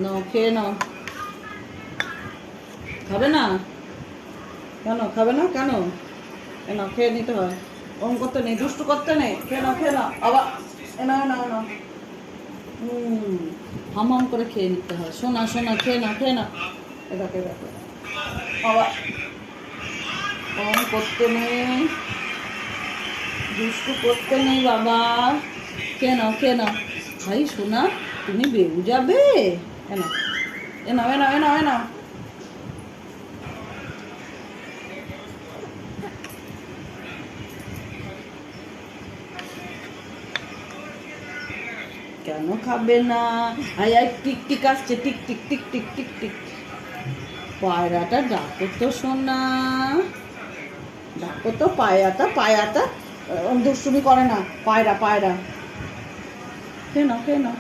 নাও খেয়ে নাও। খাবে না কেন? খাবে না কেন? কেন খেয়ে নিতে হয়? ওম করতে নেই, দুষ্টু করতে নেই। খেয়ে নাও আবার। এনাও এনাও এনাও। হাম হাম করে খেয়ে নিতে হয়। শোনা শোনা, খেয়ে নাও। এ দেখো আবার ওম করতে নেই, দুষ্টু করতে নেই বাবা। খেয়ে নাও ভাই সোনা, তুমি বেরু যাবে। এনাও এনাও এনাও এনাও এনাও। কেন খাবে না? আয় আয়, টিক টিক আসছে, tick tick tick tick tick tick. পায়রাটা ডাকো তো সোনা, ডাকো তো পায়রাটা দুষ্টুমি করে না। পায়রা। খেয়ে নাও।